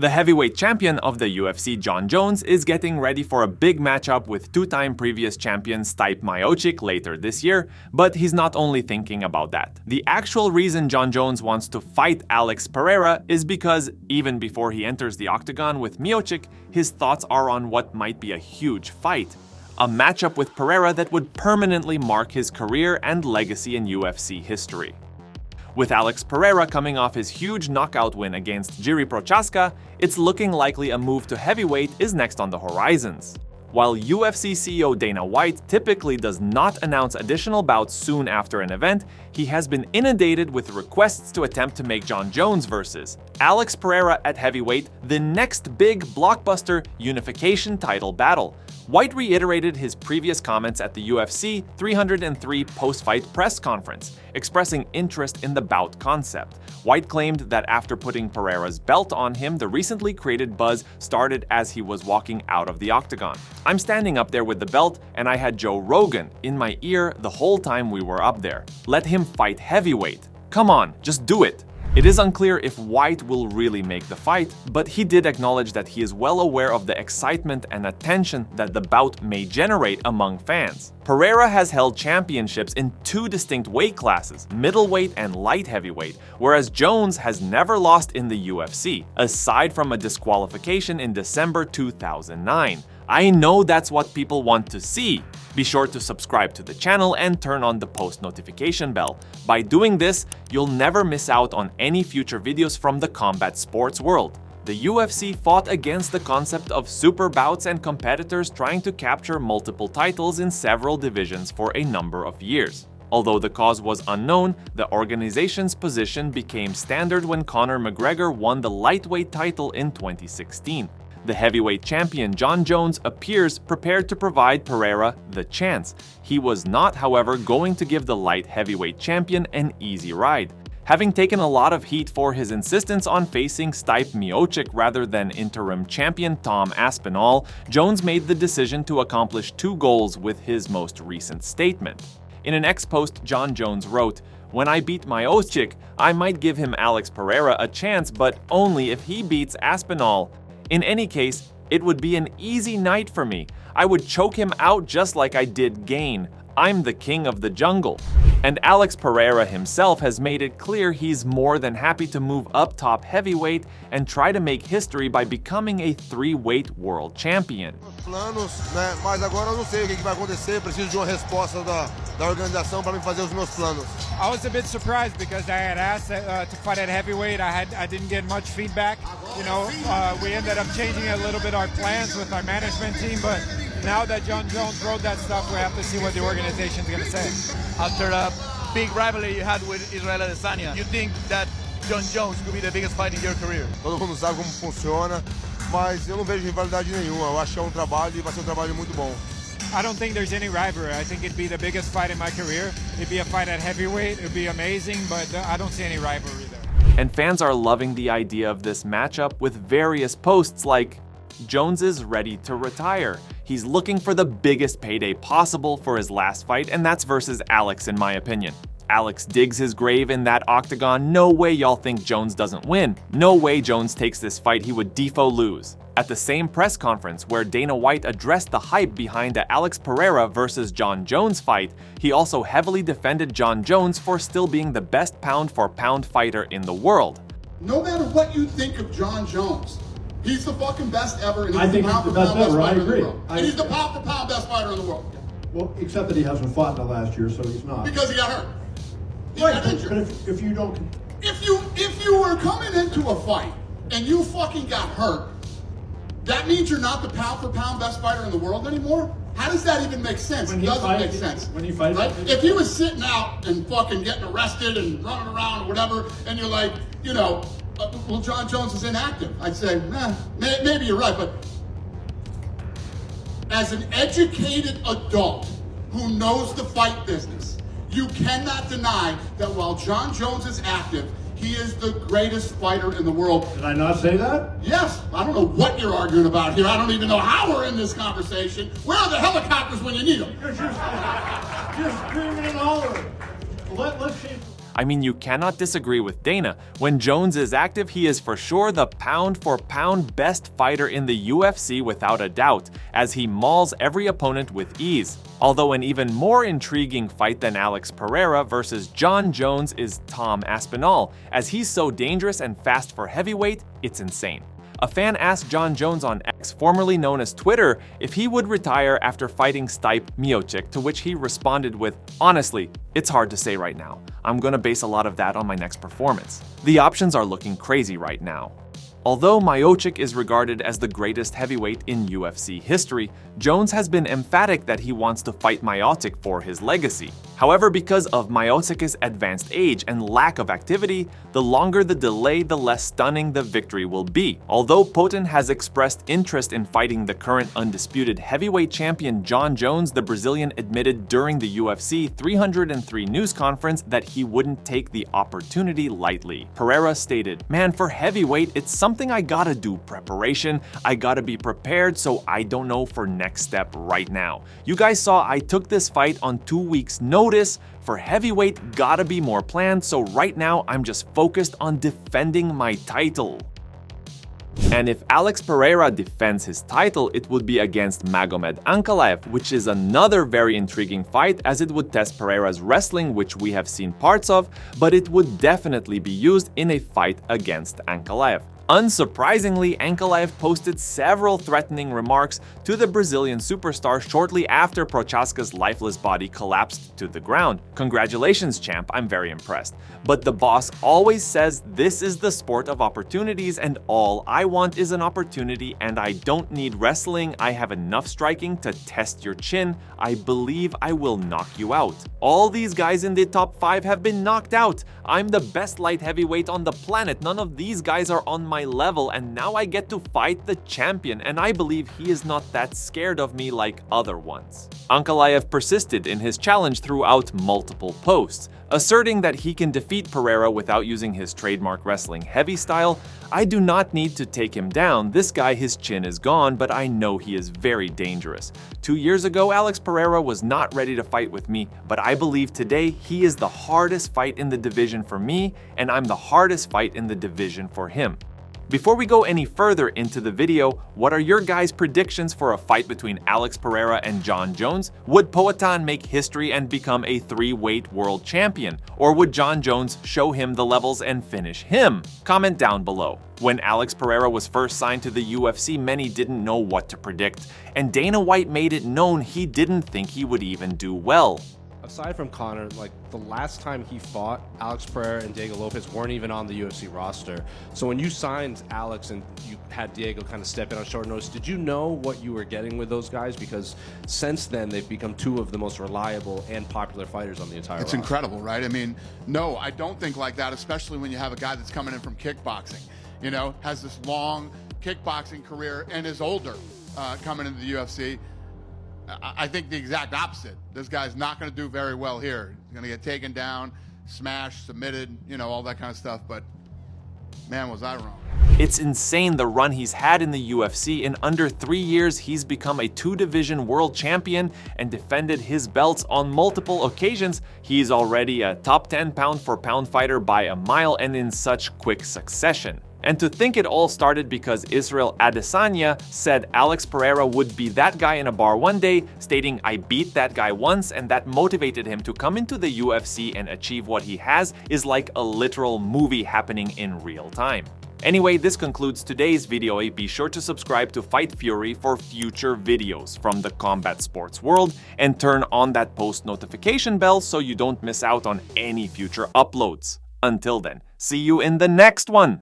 The heavyweight champion of the UFC, Jon Jones, is getting ready for a big matchup with two-time previous champion Stipe Miocic later this year, but he's not only thinking about that. The actual reason Jon Jones wants to fight Alex Pereira is because, even before he enters the octagon with Miocic, his thoughts are on what might be a huge fight. A matchup with Pereira that would permanently mark his career and legacy in UFC history. With Alex Pereira coming off his huge knockout win against Jiri Prochazka, it's looking likely a move to heavyweight is next on the horizons. While UFC CEO Dana White typically does not announce additional bouts soon after an event, he has been inundated with requests to attempt to make Jon Jones versus Alex Pereira at heavyweight the next big blockbuster unification title battle. White reiterated his previous comments at the UFC 303 post-fight press conference, expressing interest in the bout concept. White claimed that after putting Pereira's belt on him, the recently created buzz started as he was walking out of the octagon. "I'm standing up there with the belt, and I had Joe Rogan in my ear the whole time we were up there. Let him fight heavyweight. Come on, just do it." It is unclear if White will really make the fight, but he did acknowledge that he is well aware of the excitement and attention that the bout may generate among fans. Pereira has held championships in two distinct weight classes, middleweight and light heavyweight, whereas Jones has never lost in the UFC, aside from a disqualification in December 2009. I know that's what people want to see. Be sure to subscribe to the channel and turn on the post notification bell. By doing this, you'll never miss out on any future videos from the combat sports world. The UFC fought against the concept of super bouts and competitors trying to capture multiple titles in several divisions for a number of years. Although the cause was unknown, the organization's position became standard when Conor McGregor won the lightweight title in 2016. The heavyweight champion Jon Jones appears prepared to provide Pereira the chance. He was not, however, going to give the light heavyweight champion an easy ride. Having taken a lot of heat for his insistence on facing Stipe Miocic rather than interim champion Tom Aspinall, Jones made the decision to accomplish two goals with his most recent statement. In an ex-post, Jon Jones wrote, "When I beat Miocic, I might give him Alex Pereira a chance, but only if he beats Aspinall. In any case, it would be an easy night for me. I would choke him out just like I did Gane. I'm the king of the jungle." And Alex Pereira himself has made it clear he's more than happy to move up top heavyweight and try to make history by becoming a three-weight world champion. Planos, né? Mas agora eu não sei o que vai acontecer. Preciso de uma resposta da organização para me fazer os meus planos. I was a bit surprised because I had asked to fight at heavyweight. I didn't get much feedback. You know, we ended up changing a little bit our plans with our management team, but now that Jon Jones wrote that stuff, we have to see what the organization is going to say. After a big rivalry you had with Israel Adesanya, you think that Jon Jones could be the biggest fight in your career? Todo mundo sabe como funciona, mas eu não vejo rivalidade nenhuma. Eu acho que é trabalho e vai ser trabalho muito bom. I don't think there's any rivalry. I think it'd be the biggest fight in my career. It'd be a fight at heavyweight. It'd be amazing, but I don't see any rivalry there. And fans are loving the idea of this matchup with various posts like, "Jones is ready to retire. He's looking for the biggest payday possible for his last fight, and that's versus Alex in my opinion. Alex digs his grave in that octagon. No way y'all think Jones doesn't win. No way Jones takes this fight, he would defo lose." At the same press conference where Dana White addressed the hype behind the Alex Pereira versus Jon Jones fight, he also heavily defended Jon Jones for still being the best pound-for-pound fighter in the world. No matter what you think of Jon Jones, he's the fucking best ever, and I he's think the he's the pound-for-pound best best ever, I fighter in the agree. world. And he's the pound-for-pound best fighter in the world. Well, except that he hasn't fought in the last year, so he's not. Because he got hurt. He Right, got but injured. if you don't... If you were coming into a fight and you fucking got hurt, that means you're not the pound-for-pound best fighter in the world anymore? How does that even make sense? It doesn't make sense. When he fights... Right? If he was sitting out and fucking getting arrested and running around or whatever, and you're like, you know, well, Jon Jones is inactive, I'd say, maybe you're right, but as an educated adult who knows the fight business, you cannot deny that while Jon Jones is active, he is the greatest fighter in the world. Did I not say that? Yes. I don't know what you're arguing about here. I don't even know how we're in this conversation. Where are the helicopters when you need them? You're just screaming and hollering. Let's see. I mean, you cannot disagree with Dana. When Jones is active, he is for sure the pound-for-pound best fighter in the UFC without a doubt, as he mauls every opponent with ease. Although an even more intriguing fight than Alex Pereira versus Jon Jones is Tom Aspinall, as he's so dangerous and fast for heavyweight, it's insane. A fan asked Jon Jones on X, formerly known as Twitter, if he would retire after fighting Stipe Miocic, to which he responded with, "Honestly, it's hard to say right now. I'm gonna base a lot of that on my next performance. The options are looking crazy right now." Although Miocic is regarded as the greatest heavyweight in UFC history, Jones has been emphatic that he wants to fight Miocic for his legacy. However, because of Miocic's advanced age and lack of activity, the longer the delay, the less stunning the victory will be. Although Potin has expressed interest in fighting the current undisputed heavyweight champion Jon Jones, the Brazilian admitted during the UFC 303 news conference that he wouldn't take the opportunity lightly. Pereira stated, "Man, for heavyweight, it's something I gotta do preparation. I gotta be prepared, so I don't know for next step right now. You guys saw I took this fight on 2 weeks' notice. For heavyweight, gotta be more planned, so right now I'm just focused on defending my title." And if Alex Pereira defends his title, it would be against Magomed Ankalaev, which is another very intriguing fight, as it would test Pereira's wrestling, which we have seen parts of, but it would definitely be used in a fight against Ankalaev. Unsurprisingly, Ankalaev posted several threatening remarks to the Brazilian superstar shortly after Prochaska's lifeless body collapsed to the ground. "Congratulations, champ, I'm very impressed. But the boss always says this is the sport of opportunities and all I want is an opportunity and I don't need wrestling. I have enough striking to test your chin. I believe I will knock you out. All these guys in the top 5 have been knocked out. I'm the best light heavyweight on the planet. None of these guys are on my level, and now I get to fight the champion, and I believe he is not that scared of me like other ones." Ankalaev persisted in his challenge throughout multiple posts, asserting that he can defeat Pereira without using his trademark wrestling heavy style. "I do not need to take him down. This guy, his chin is gone, but I know he is very dangerous. 2 years ago, Alex Pereira was not ready to fight with me, but I believe today he is the hardest fight in the division for me, and I'm the hardest fight in the division for him." Before we go any further into the video, what are your guys' predictions for a fight between Alex Pereira and Jon Jones? Would Poatan make history and become a 3-weight world champion? Or would Jon Jones show him the levels and finish him? Comment down below. When Alex Pereira was first signed to the UFC, many didn't know what to predict, and Dana White made it known he didn't think he would even do well. Aside from Conor, like the last time he fought, Alex Pereira and Diego Lopez weren't even on the UFC roster. So when you signed Alex and you had Diego kind of step in on short notice, did you know what you were getting with those guys? Because since then, they've become 2 of the most reliable and popular fighters on the entire roster. It's incredible, right? I mean, no, I don't think like that, especially when you have a guy that's coming in from kickboxing, you know, has this long kickboxing career and is older coming into the UFC. I think the exact opposite. This guy's not going to do very well here. He's going to get taken down, smashed, submitted, you know, all that kind of stuff. But man, was I wrong. It's insane the run he's had in the UFC. In under 3 years, he's become a 2-division world champion and defended his belts on multiple occasions. He's already a top 10 pound-for-pound fighter by a mile and in such quick succession. And to think it all started because Israel Adesanya said Alex Pereira would be that guy in a bar one day, stating, "I beat that guy once," and that motivated him to come into the UFC and achieve what he has, is like a literal movie happening in real time. Anyway, this concludes today's video. Be sure to subscribe to Fight Fury for future videos from the combat sports world and turn on that post notification bell so you don't miss out on any future uploads. Until then, see you in the next one!